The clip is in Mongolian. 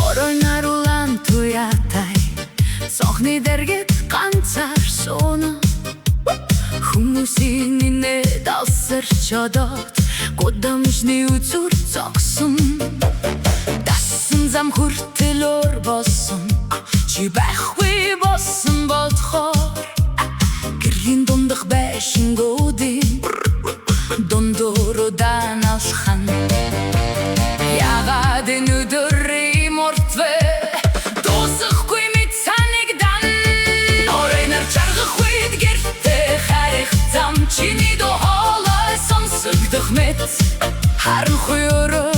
Оройнаруулан туятай Сохны дэргэд ганцаар сууна Хүмүүсийн нинэ далсарч одоод Гудамжны үзүр зогсон Дасан зам хүртэл ор болсон Чи байхгүй болсон бодхоор Гэрлийн дундах байшингуудын Дундуурудан алхан Яагаад энэ өдөр ийм уртвэ Дуусахгүй мэд санигдан Оройнаар чаргах үед гэртээ харих зам Чиний дохолой сонсогдох мэт Харанхуй өрөө